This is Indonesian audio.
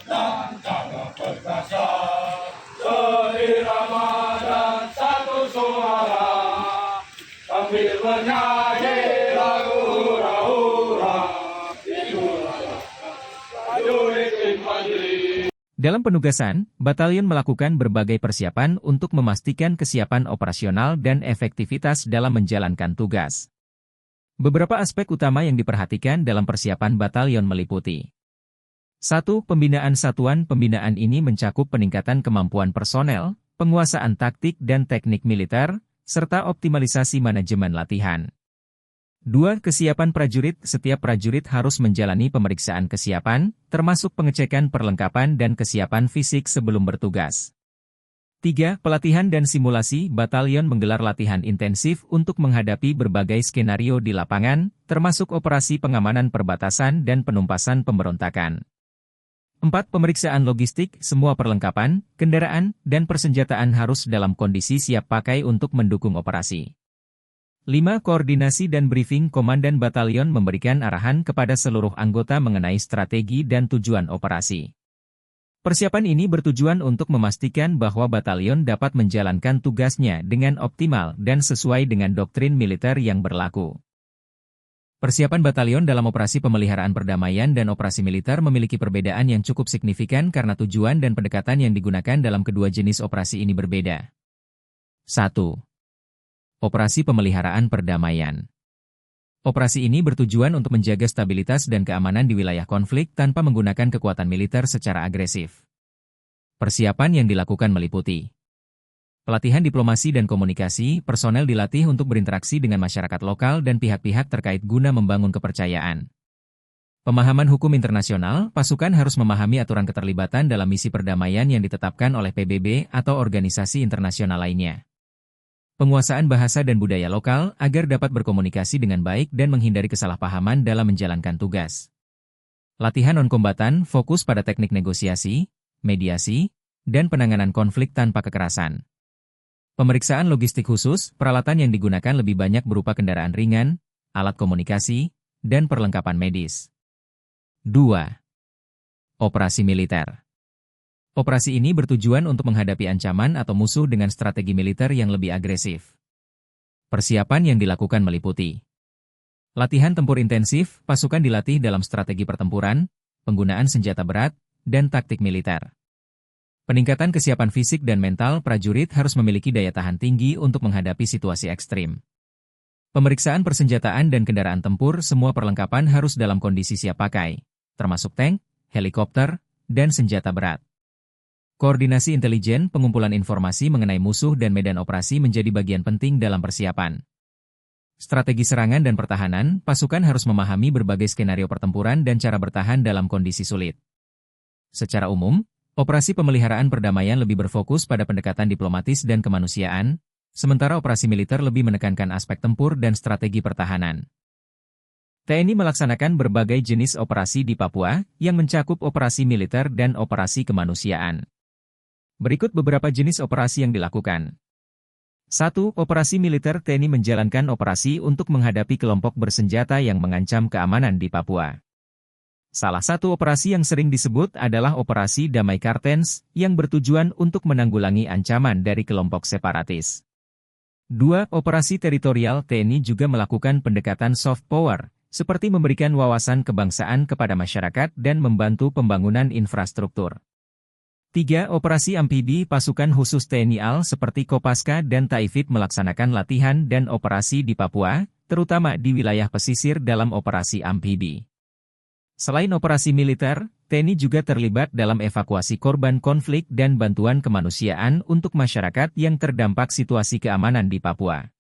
Dan jaga perkasa, seirama dan satu suara, sambil bernyanyi lagu hura-hura, itulah prajurit infanteri. Dalam penugasan, batalion melakukan berbagai persiapan untuk memastikan kesiapan operasional dan efektivitas dalam menjalankan tugas. Beberapa aspek utama yang diperhatikan dalam persiapan batalion meliputi 1. Pembinaan satuan. Pembinaan ini mencakup peningkatan kemampuan personel, penguasaan taktik dan teknik militer, serta optimalisasi manajemen latihan. 2. Kesiapan prajurit. Setiap prajurit harus menjalani pemeriksaan kesiapan, termasuk pengecekan perlengkapan dan kesiapan fisik sebelum bertugas. 3. Pelatihan dan simulasi. Batalion menggelar latihan intensif untuk menghadapi berbagai skenario di lapangan, termasuk operasi pengamanan perbatasan dan penumpasan pemberontakan. 4. Pemeriksaan logistik. Semua perlengkapan, kendaraan, dan persenjataan harus dalam kondisi siap pakai untuk mendukung operasi. 5. Koordinasi dan briefing. Komandan batalion memberikan arahan kepada seluruh anggota mengenai strategi dan tujuan operasi. Persiapan ini bertujuan untuk memastikan bahwa batalion dapat menjalankan tugasnya dengan optimal dan sesuai dengan doktrin militer yang berlaku. Persiapan batalion dalam operasi pemeliharaan perdamaian dan operasi militer memiliki perbedaan yang cukup signifikan karena tujuan dan pendekatan yang digunakan dalam kedua jenis operasi ini berbeda. 1. Operasi pemeliharaan perdamaian. Operasi ini bertujuan untuk menjaga stabilitas dan keamanan di wilayah konflik tanpa menggunakan kekuatan militer secara agresif. Persiapan yang dilakukan meliputi pelatihan diplomasi dan komunikasi. Personel dilatih untuk berinteraksi dengan masyarakat lokal dan pihak-pihak terkait guna membangun kepercayaan. Pemahaman hukum internasional. Pasukan harus memahami aturan keterlibatan dalam misi perdamaian yang ditetapkan oleh PBB atau organisasi internasional lainnya. Penguasaan bahasa dan budaya lokal agar dapat berkomunikasi dengan baik dan menghindari kesalahpahaman dalam menjalankan tugas. Latihan non-kombatan fokus pada teknik negosiasi, mediasi, dan penanganan konflik tanpa kekerasan. Pemeriksaan logistik khusus. Peralatan yang digunakan lebih banyak berupa kendaraan ringan, alat komunikasi, dan perlengkapan medis. 2. Operasi militer. Operasi ini bertujuan untuk menghadapi ancaman atau musuh dengan strategi militer yang lebih agresif. Persiapan yang dilakukan meliputi latihan tempur intensif. Pasukan dilatih dalam strategi pertempuran, penggunaan senjata berat, dan taktik militer. Peningkatan kesiapan fisik dan mental. Prajurit harus memiliki daya tahan tinggi untuk menghadapi situasi ekstrim. Pemeriksaan persenjataan dan kendaraan tempur. Semua perlengkapan harus dalam kondisi siap pakai, termasuk tank, helikopter, dan senjata berat. Koordinasi intelijen. Pengumpulan informasi mengenai musuh dan medan operasi menjadi bagian penting dalam persiapan. Strategi serangan dan pertahanan. Pasukan harus memahami berbagai skenario pertempuran dan cara bertahan dalam kondisi sulit. Secara umum, operasi pemeliharaan perdamaian lebih berfokus pada pendekatan diplomatis dan kemanusiaan, sementara operasi militer lebih menekankan aspek tempur dan strategi pertahanan. TNI melaksanakan berbagai jenis operasi di Papua, yang mencakup operasi militer dan operasi kemanusiaan. Berikut beberapa jenis operasi yang dilakukan. 1. Operasi militer. TNI menjalankan operasi untuk menghadapi kelompok bersenjata yang mengancam keamanan di Papua. Salah satu operasi yang sering disebut adalah Operasi Damai Kartens, yang bertujuan untuk menanggulangi ancaman dari kelompok separatis. 2. Operasi teritorial. TNI juga melakukan pendekatan soft power, seperti memberikan wawasan kebangsaan kepada masyarakat dan membantu pembangunan infrastruktur. 3. Operasi amfibi. Pasukan khusus TNI AL seperti Kopaska dan Taifib melaksanakan latihan dan operasi di Papua, terutama di wilayah pesisir dalam operasi amfibi. Selain operasi militer, TNI juga terlibat dalam evakuasi korban konflik dan bantuan kemanusiaan untuk masyarakat yang terdampak situasi keamanan di Papua.